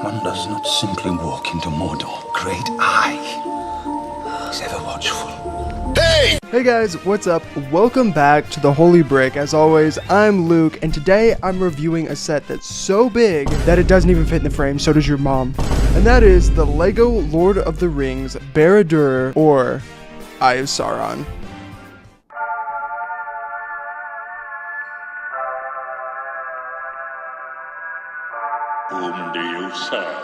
One does not simply walk into Mordor. Great Eye is ever watchful. Hey guys, what's up? Welcome back to the Holy Brick. As always, I'm Luke, and today I'm reviewing a set that's so big that it doesn't even fit in the frame, so does your mom. And that is the LEGO Lord of the Rings Barad-Dûr, or Eye of Sauron. Whom do you serve?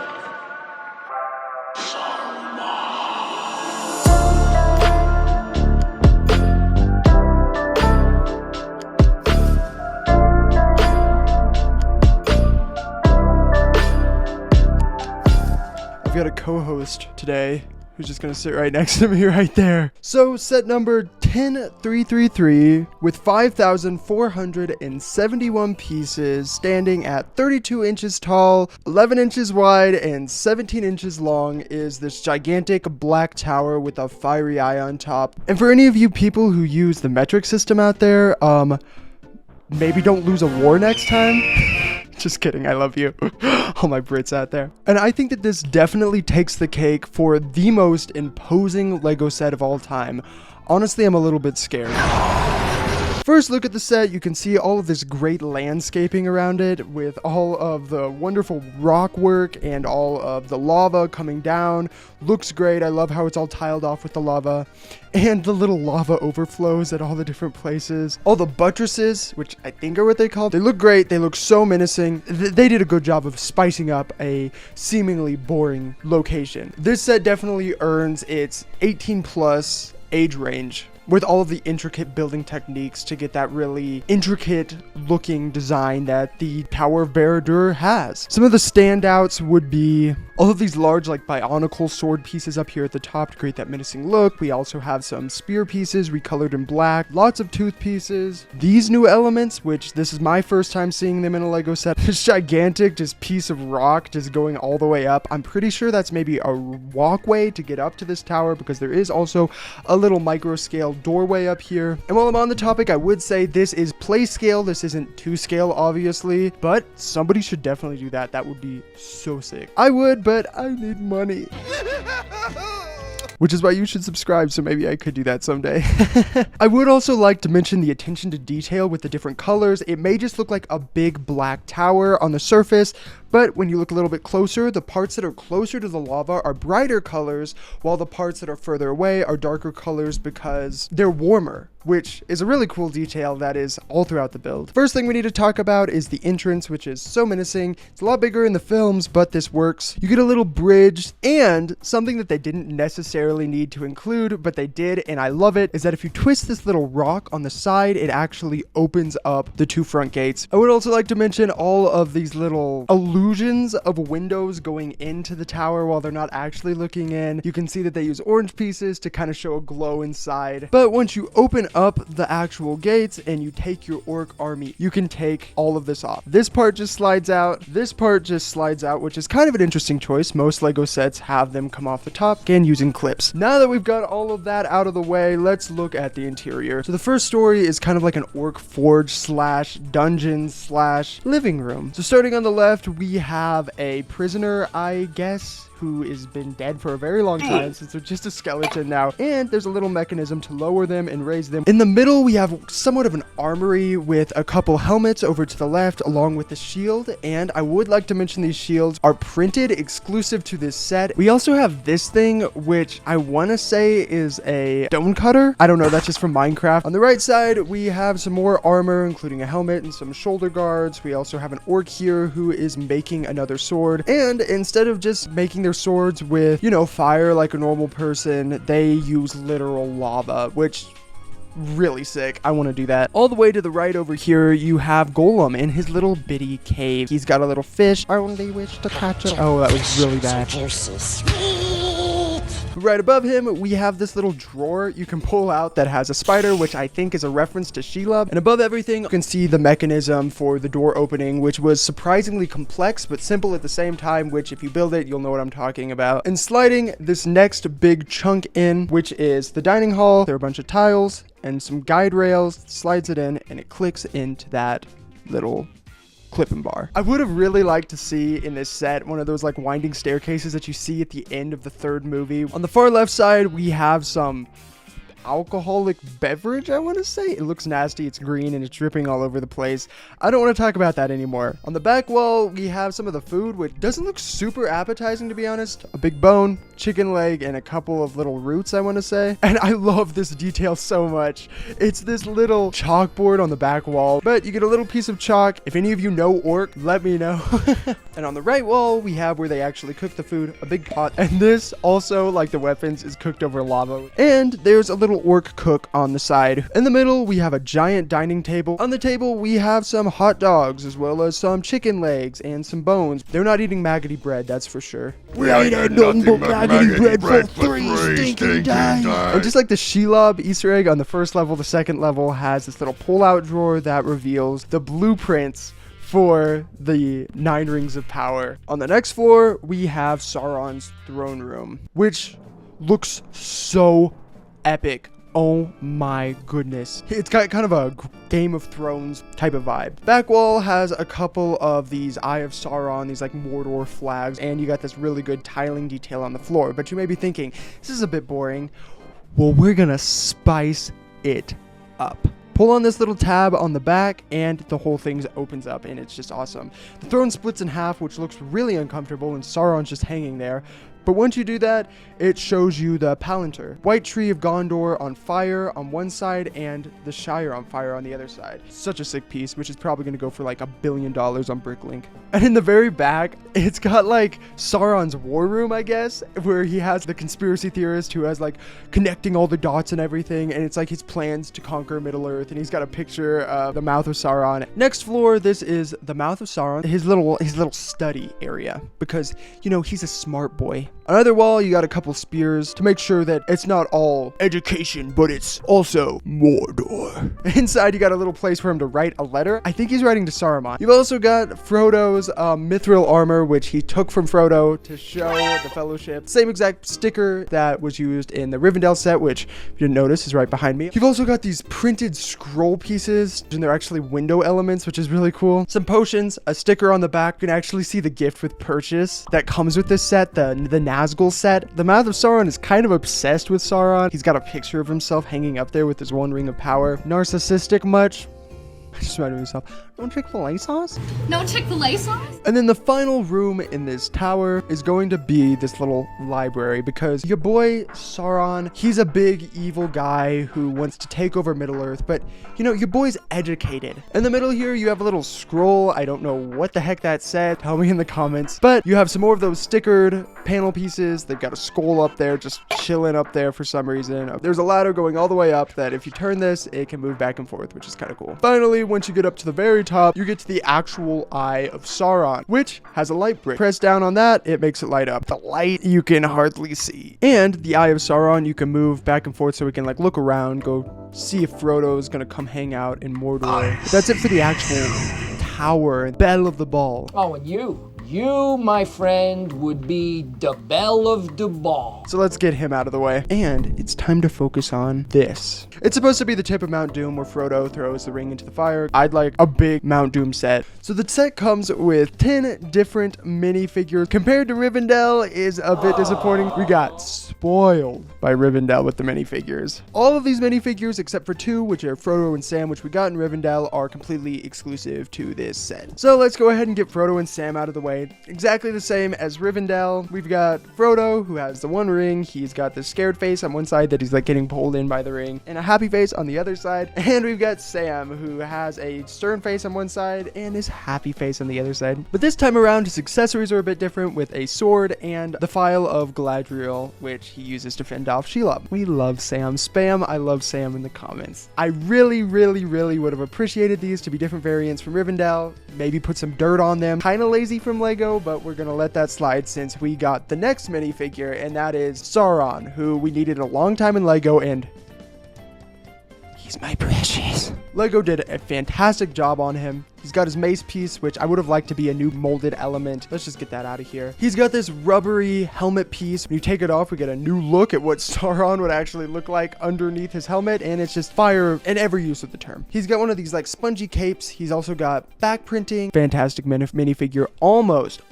I've got a co-host today who's just gonna sit right next to me right there. So set number 10333 with 5,471 pieces, standing at 32 inches tall, 11 inches wide, and 17 inches long, is this gigantic black tower with a fiery eye on top. And for any of you people who use the metric system out there, maybe don't lose a war next time. Just kidding, I love you. All my Brits out there. And I think that this definitely takes the cake for the most imposing LEGO set of all time. Honestly, I'm a little bit scared. First look at the set, you can see all of this great landscaping around it with all of the wonderful rock work and all of the lava coming down. Looks great. I love how it's all tiled off with the lava and the little lava overflows at all the different places. All the buttresses, which I think are what they call, they look great. They look so menacing. They did a good job of spicing up a seemingly boring location. This set definitely earns its 18 plus age range, with all of the intricate building techniques to get that really intricate looking design that the Tower of Barad-Dûr has. Some of the standouts would be all of these large like bionicle sword pieces up here at the top to create that menacing look. We also have some spear pieces recolored in black, lots of tooth pieces. These new elements, which this is my first time seeing them in a LEGO set, this gigantic just piece of rock just going all the way up. I'm pretty sure that's maybe a walkway to get up to this tower, because there is also a little micro scale doorway up here. And while I'm on the topic, I would say this is play scale. This isn't to scale, obviously, but somebody should definitely do that. That would be so sick. I would, but I need money. Which is why you should subscribe, so maybe I could do that someday. I would also like to mention the attention to detail with the different colors. It may just look like a big black tower on the surface, but when you look a little bit closer, the parts that are closer to the lava are brighter colors, while the parts that are further away are darker colors because they're warmer, which is a really cool detail that is all throughout the build. First thing we need to talk about is the entrance, which is so menacing. It's a lot bigger in the films, but this works. You get a little bridge, and something that they didn't necessarily need to include, but they did, and I love it, is that if you twist this little rock on the side, it actually opens up the two front gates. I would also like to mention all of these little illusions of windows going into the tower while they're not actually looking in. You can see that they use orange pieces to kind of show a glow inside. But once you open up the actual gates and you take your orc army, you can take all of this off. This part just slides out. This part just slides out, which is kind of an interesting choice. Most LEGO sets have them come off the top, again using clips. Now that we've got all of that out of the way, let's look at the interior. So the first story is kind of like an orc forge slash dungeon slash living room. So starting on the left, we have a prisoner, I guess, who has been dead for a very long time, since they're just a skeleton now, and there's a little mechanism to lower them and raise them. In the middle, we have somewhat of an armory with a couple helmets over to the left, along with the shield, and I would like to mention these shields are printed exclusive to this set. We also have this thing, which I want to say is a stone cutter. I don't know, that's just from Minecraft. On the right side, we have some more armor, including a helmet and some shoulder guards. We also have an orc here who is making another sword, and instead of just making their swords with, you know, fire like a normal person, they use literal lava, which really sick. I want to do that. All the way to the right over here, you have Golem in his little bitty cave. He's got a little fish. I only wish to catch it. Oh, that was really bad. Right above him, we have this little drawer you can pull out that has a spider, which I think is a reference to Sheila. And above everything, you can see the mechanism for the door opening, which was surprisingly complex, but simple at the same time, which if you build it, you'll know what I'm talking about. And sliding this next big chunk in, which is the dining hall, there are a bunch of tiles and some guide rails, slides it in, and it clicks into that little clipping bar. I would have really liked to see in this set one of those like winding staircases that you see at the end of the third movie. On the far left side, we have some alcoholic beverage, I want to say. It looks nasty, it's green, and it's dripping all over the place. I don't want to talk about that anymore. On the back wall, we have some of the food, which doesn't look super appetizing, to be honest. A big bone, chicken leg, and a couple of little roots, I want to say. And I love this detail so much. It's this little chalkboard on the back wall, but you get a little piece of chalk. If any of you know orc, let me know. And on the right wall, we have where they actually cook the food, a big pot. And this also, like the weapons, is cooked over lava. And there's a little orc cook on the side. In the middle, we have a giant dining table. On the table, we have some hot dogs, as well as some chicken legs and some bones. They're not eating maggoty bread, that's for sure. We ain't had nothing but maggoty bread for 3 stinking days. And just like the Shelob Easter egg on the first level, the second level has this little pull-out drawer that reveals the blueprints for the 9 rings of power. On the next floor, we have Sauron's throne room, which looks so epic. Oh my goodness. It's got kind of a Game of Thrones type of vibe. Back wall has a couple of these Eye of Sauron, these like Mordor flags, and you got this really good tiling detail on the floor. But you may be thinking, this is a bit boring. Well, we're gonna spice it up. Pull on this little tab on the back and the whole thing opens up, and it's just awesome. The throne splits in half, which looks really uncomfortable, and Sauron's just hanging there. But once you do that, it shows you the Palantir. White Tree of Gondor on fire on one side and the Shire on fire on the other side. Such a sick piece, which is probably going to go for like $1 billion on Bricklink. And in the very back, it's got like Sauron's war room, I guess, where he has the conspiracy theorist who has like connecting all the dots and everything. And it's like his plans to conquer Middle-earth. And he's got a picture of the mouth of Sauron. Next floor, this is the mouth of Sauron, his little study area, because, you know, he's a smart boy. On either wall, you got a couple spears to make sure that it's not all education, but it's also Mordor. Inside, you got a little place for him to write a letter. I think he's writing to Saruman. You've also got Frodo's mithril armor, which he took from Frodo to show the Fellowship. Same exact sticker that was used in the Rivendell set, which, if you didn't notice, is right behind me. You've also got these printed scroll pieces, and they're actually window elements, which is really cool. Some potions, a sticker on the back. You can actually see the gift with purchase that comes with this set, the Nazgul set. The Mouth of Sauron is kind of obsessed with Sauron. He's got a picture of himself hanging up there with his 1 ring of power. Narcissistic much? I just reminded myself, don't Chick-fil-A sauce? No Chick-fil-A sauce? And then the final room in this tower is going to be this little library, because your boy Sauron, he's a big evil guy who wants to take over Middle-earth, but you know, your boy's educated. In the middle here, you have a little scroll. I don't know what the heck that said. Tell me in the comments. But you have some more of those stickered panel pieces. They've got a skull up there, just chilling up there for some reason. There's a ladder going all the way up that if you turn this, it can move back and forth, which is kind of cool. Finally, once you get up to the very top, you get to the actual Eye of Sauron, which has a light brick. Press down on that, it makes it light up. The light you can hardly see. And the Eye of Sauron, you can move back and forth so we can like look around, go see if Frodo's gonna come hang out in Mordor. But that's it for the actual tower, Battle of the Ball. Oh, and you, my friend, would be the belle of the ball. So let's get him out of the way. And it's time to focus on this. It's supposed to be the tip of Mount Doom where Frodo throws the ring into the fire. I'd like a big Mount Doom set. So the set comes with 10 different minifigures. Compared to Rivendell is a bit disappointing. We got spoiled by Rivendell with the minifigures. All of these minifigures, except for 2, which are Frodo and Sam, which we got in Rivendell, are completely exclusive to this set. So let's go ahead and get Frodo and Sam out of the way. Exactly the same as Rivendell. We've got Frodo, who has the 1 ring. He's got the scared face on one side that he's like getting pulled in by the ring, and a happy face on the other side. And we've got Sam, who has a stern face on one side and his happy face on the other side. But this time around, his accessories are a bit different, with a sword and the Phial of Galadriel, which he uses to fend off Shelob. We love Sam. Spam I love Sam in the comments. I really would have appreciated these to be different variants from Rivendell. Maybe put some dirt on them. Kind of lazy from Lego, but we're gonna let that slide since we got the next minifigure, and that is Sauron, who we needed a long time in Lego, and he's my precious. LEGO did a fantastic job on him. He's got his mace piece, which I would have liked to be a new molded element. Let's just get that out of here. He's got this rubbery helmet piece. When you take it off, we get a new look at what Sauron would actually look like underneath his helmet, and it's just fire in every use of the term. He's got one of these like spongy capes. He's also got back printing. Fantastic minifigure.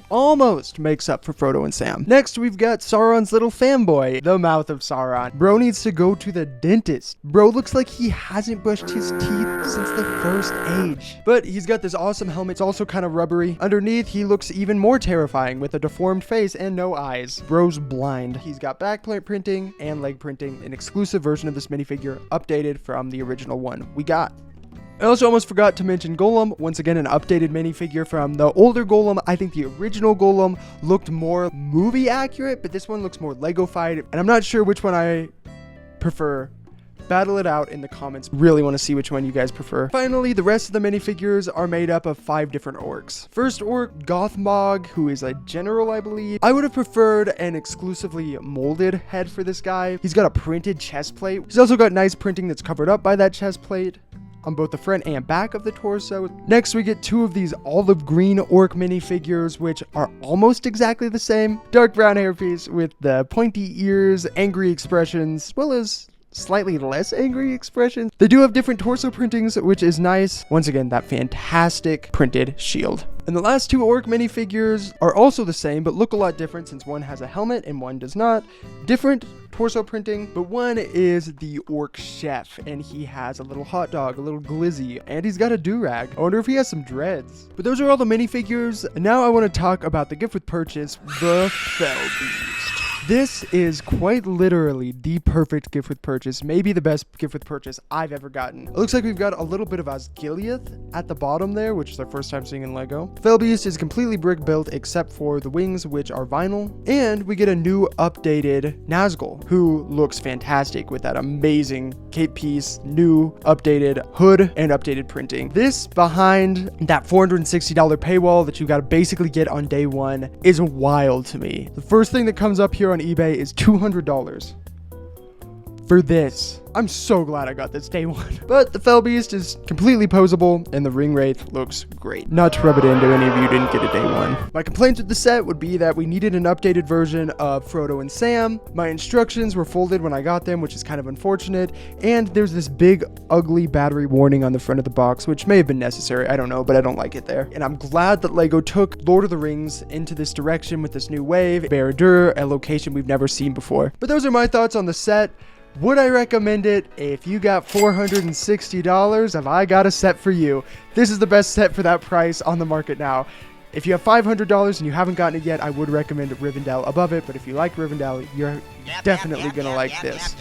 Almost makes up for Frodo and Sam. Next, we've got Sauron's little fanboy, the mouth of Sauron. Bro needs to go to the dentist. Bro looks like he hasn't brushed his teeth since the first age. But he's got this awesome helmet. It's also kind of rubbery. Underneath, he looks even more terrifying with a deformed face and no eyes. Bro's blind. He's got backplate printing and leg printing, an exclusive version of this minifigure, updated from the original one we got. I also almost forgot to mention Golem. Once again, an updated minifigure from the older Golem. I think the original Golem looked more movie accurate, but this one looks more Lego-fied, and I'm not sure which one I prefer. Battle it out in the comments. Really want to see which one you guys prefer. Finally, the rest of the minifigures are made up of 5 different orcs. First orc, Gothmog, who is a general, I believe. I would have preferred an exclusively molded head for this guy. He's got a printed chest plate. He's also got nice printing that's covered up by that chest plate on both the front and back of the torso. Next, we get 2 of these olive green orc minifigures, which are almost exactly the same. Dark brown hairpiece with the pointy ears, angry expressions, as well as slightly less angry expressions. They do have different torso printings, which is nice. Once again, that fantastic printed shield. And the last 2 orc minifigures are also the same, but look a lot different since one has a helmet and one does not. Different torso printing, but one is the orc chef, and he has a little hot dog, a little glizzy, and he's got a do-rag. I wonder if he has some dreads. But those are all the minifigures. And now I want to talk about the gift with purchase, the Fell Beast. This is quite literally the perfect gift with purchase, maybe the best gift with purchase I've ever gotten. It looks like we've got a little bit of Osgiliath at the bottom there, which is our first time seeing in LEGO. Fellbeast is completely brick built except for the wings, which are vinyl. And we get a new updated Nazgul, who looks fantastic with that amazing cape piece, new updated hood, and updated printing. This behind that $460 paywall that you gotta basically get on day one is wild to me. The first thing that comes up here on eBay is $200 for this. I'm so glad I got this day one. But the Fell Beast is completely posable, and the Ring Wraith looks great. Not to rub it into any of you who didn't get a day one. My complaints with the set would be that we needed an updated version of Frodo and Sam. My instructions were folded when I got them, which is kind of unfortunate. And there's this big, ugly battery warning on the front of the box, which may have been necessary. I don't know, but I don't like it there. And I'm glad that LEGO took Lord of the Rings into this direction with this new wave, Barad-Dûr, a location we've never seen before. But those are my thoughts on the set. Would I recommend it? If you got $460, have I got a set for you? This is the best set for that price on the market now. If you have $500 and you haven't gotten it yet, I would recommend Rivendell above it. But if you like Rivendell, you're definitely going to like this.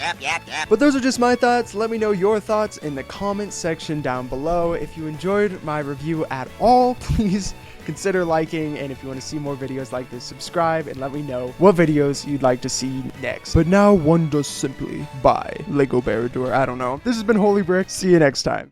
But those are just my thoughts. Let me know your thoughts in the comments section down below. If you enjoyed my review at all, please consider liking, and if you want to see more videos like this, subscribe and let me know what videos you'd like to see next. But now one does simply buy Lego Barad-Dûr. I don't know. This has been Holy Brick. See you next time.